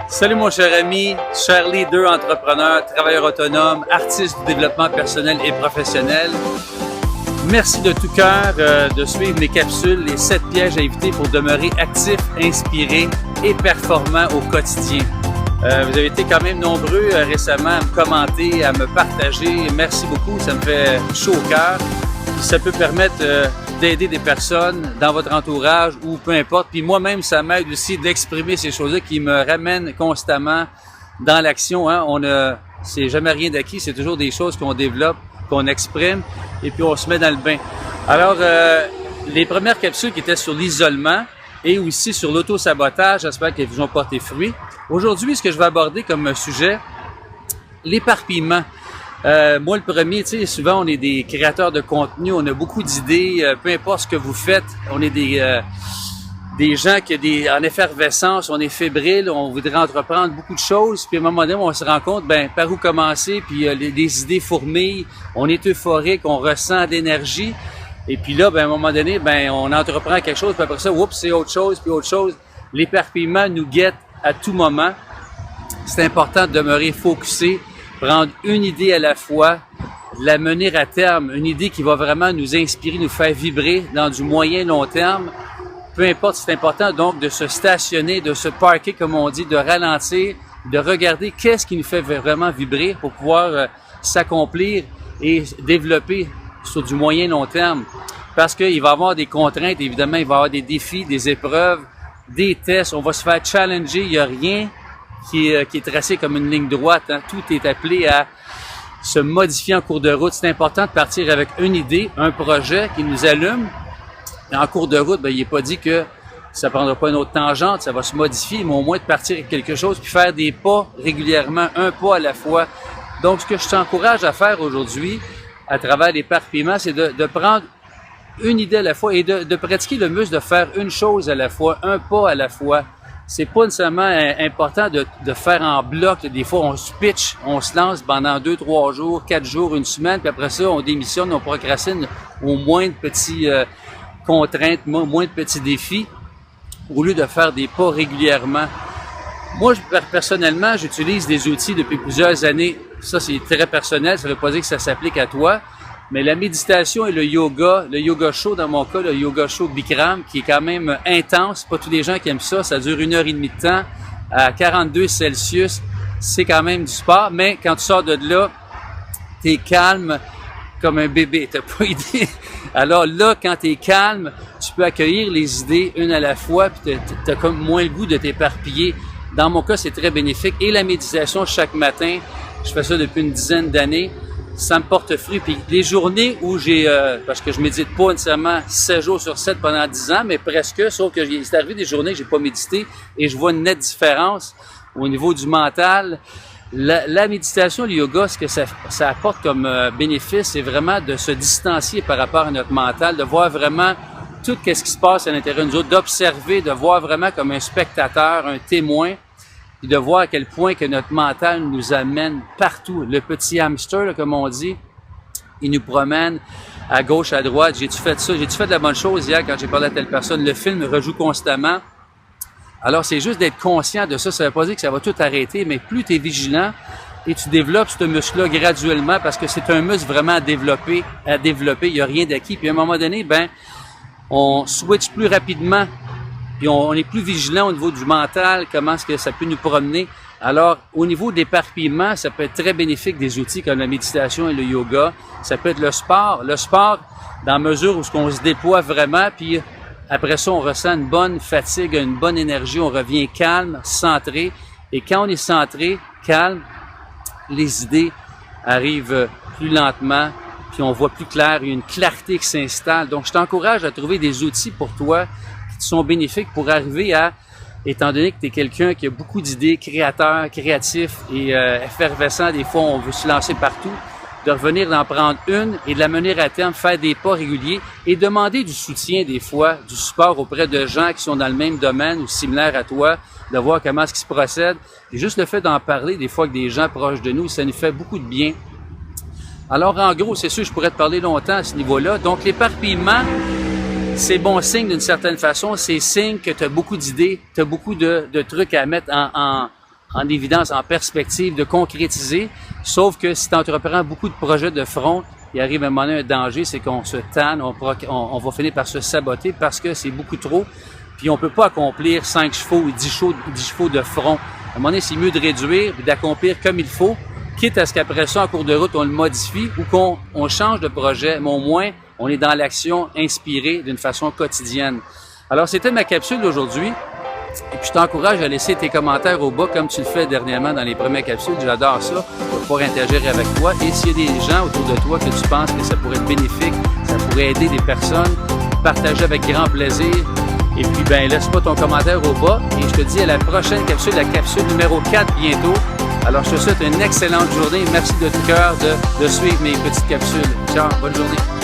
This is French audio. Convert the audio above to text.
Salut mon cher ami, cher leader, entrepreneur, travailleur autonome, artiste du développement personnel et professionnel. Merci de tout cœur de suivre mes capsules, les 7 pièges à éviter pour demeurer actif, inspiré et performant au quotidien. Vous avez été quand même nombreux récemment à me commenter, à me partager. Merci beaucoup, ça me fait chaud au cœur. Ça peut permettre d'aider des personnes dans votre entourage ou peu importe. Puis moi-même, ça m'aide aussi d'exprimer ces choses-là qui me ramènent constamment dans l'action. C'est jamais rien d'acquis, c'est toujours des choses qu'on développe, qu'on exprime et puis on se met dans le bain. Alors, les premières capsules qui étaient sur l'isolement et aussi sur l'auto-sabotage, j'espère qu'elles vous ont porté fruit. Aujourd'hui, ce que je vais aborder comme sujet, l'éparpillement. Moi, le premier, tu sais, souvent, on est des créateurs de contenu, on a beaucoup d'idées, peu importe ce que vous faites, on est des gens qui en effervescence, on est fébrile, on voudrait entreprendre beaucoup de choses, puis à un moment donné, on se rend compte, par où commencer, puis les idées fourmillent, on est euphorique, on ressent de l'énergie, et puis là, à un moment donné, on entreprend quelque chose, puis après ça, oups, c'est autre chose, puis autre chose. L'éparpillement nous guette à tout moment. C'est important de demeurer focusé, prendre une idée à la fois, la mener à terme, une idée qui va vraiment nous inspirer, nous faire vibrer dans du moyen long terme. Peu importe, c'est important donc de se stationner, de se parker comme on dit, de ralentir, de regarder qu'est-ce qui nous fait vraiment vibrer pour pouvoir s'accomplir et développer sur du moyen long terme. Parce qu'il va y avoir des contraintes, évidemment, il va y avoir des défis, des épreuves, des tests, on va se faire challenger, il n'y a rien qui est tracé comme une ligne droite. Tout est appelé à se modifier en cours de route. C'est important de partir avec une idée, un projet qui nous allume. Et en cours de route, il n'est pas dit que ça ne prendra pas une autre tangente, ça va se modifier, mais au moins de partir avec quelque chose puis faire des pas régulièrement, un pas à la fois. Donc, ce que je t'encourage à faire aujourd'hui, à travers l'éparpillement, c'est de prendre une idée à la fois et de pratiquer le muscle de faire une chose à la fois, un pas à la fois. C'est pas nécessairement important de faire en bloc. Des fois, on se pitch, on se lance pendant 2, 3 jours, 4 jours, une semaine, puis après ça, on démissionne, on procrastine au moins de petits contraintes, moins de petits défis, au lieu de faire des pas régulièrement. Moi, personnellement, j'utilise des outils depuis plusieurs années. Ça, c'est très personnel, ça ne veut pas dire que ça s'applique à toi. Mais la méditation et le yoga chaud dans mon cas, le yoga chaud Bikram, qui est quand même intense, pas tous les gens qui aiment ça, ça dure 1h30 de temps, à 42 Celsius, c'est quand même du sport, mais quand tu sors de là, t'es calme comme un bébé, t'as pas idée. Alors là, quand t'es calme, tu peux accueillir les idées une à la fois, puis t'as comme moins le goût de t'éparpiller. Dans mon cas, c'est très bénéfique. Et la méditation chaque matin, je fais ça depuis une dizaine d'années, ça me porte fruit. Puis les journées où parce que je médite pas nécessairement 7 jours sur 7 pendant 10 ans, mais presque, sauf que c'est arrivé des journées que j'ai pas médité et je vois une nette différence au niveau du mental. La méditation, le yoga, ce que ça apporte comme bénéfice, c'est vraiment de se distancier par rapport à notre mental, de voir vraiment tout ce qui se passe à l'intérieur de nous autres, d'observer, de voir vraiment comme un spectateur, un témoin, et de voir à quel point que notre mental nous amène partout. Le petit hamster, là, comme on dit, il nous promène à gauche, à droite. J'ai-tu fait ça? J'ai-tu fait de la bonne chose hier quand j'ai parlé à telle personne? Le film rejoue constamment. Alors, c'est juste d'être conscient de ça. Ça ne veut pas dire que ça va tout arrêter, mais plus tu es vigilant et tu développes ce muscle-là graduellement parce que c'est un muscle vraiment à développer. Il n'y a rien d'acquis. Puis à un moment donné, on switch plus rapidement. Puis on est plus vigilant au niveau du mental, comment est-ce que ça peut nous promener. Alors, au niveau d'éparpillement, ça peut être très bénéfique des outils comme la méditation et le yoga. Ça peut être le sport. Le sport, dans la mesure où on se déploie vraiment, puis après ça, on ressent une bonne fatigue, une bonne énergie, on revient calme, centré. Et quand on est centré, calme, les idées arrivent plus lentement, puis on voit plus clair, il y a une clarté qui s'installe. Donc, je t'encourage à trouver des outils pour toi qui sont bénéfiques pour arriver à, étant donné que tu es quelqu'un qui a beaucoup d'idées, créateur, créatif et effervescent, des fois on veut se lancer partout, de revenir d'en prendre une et de la mener à terme, faire des pas réguliers et demander du soutien des fois, du support auprès de gens qui sont dans le même domaine ou similaires à toi, de voir comment est-ce qu'ils se procèdent. Et juste le fait d'en parler des fois avec des gens proches de nous, ça nous fait beaucoup de bien. Alors en gros, c'est sûr, je pourrais te parler longtemps à ce niveau-là. Donc l'éparpillement, c'est bon signe d'une certaine façon. C'est signe que tu as beaucoup d'idées, tu as beaucoup de trucs à mettre en évidence, en perspective de concrétiser. Sauf que si tu entreprends beaucoup de projets de front, il arrive à un moment donné un danger, c'est qu'on se tanne, on va finir par se saboter parce que c'est beaucoup trop. Puis on peut pas accomplir 5 chevaux ou 10 chevaux de front. À un moment donné, c'est mieux de réduire et d'accomplir comme il faut, quitte à ce qu'après ça, en cours de route, on le modifie ou qu'on change de projet, mais au moins, on est dans l'action inspirée d'une façon quotidienne. Alors, c'était ma capsule d'aujourd'hui. Et puis, je t'encourage à laisser tes commentaires au bas, comme tu le fais dernièrement dans les premières capsules. J'adore ça, pour pouvoir interagir avec toi. Et s'il y a des gens autour de toi que tu penses que ça pourrait être bénéfique, ça pourrait aider des personnes, partager avec grand plaisir. Et puis, laisse-moi ton commentaire au bas. Et je te dis à la prochaine capsule, la capsule numéro 4 bientôt. Alors, je te souhaite une excellente journée. Merci de tout cœur de suivre mes petites capsules. Ciao, bonne journée.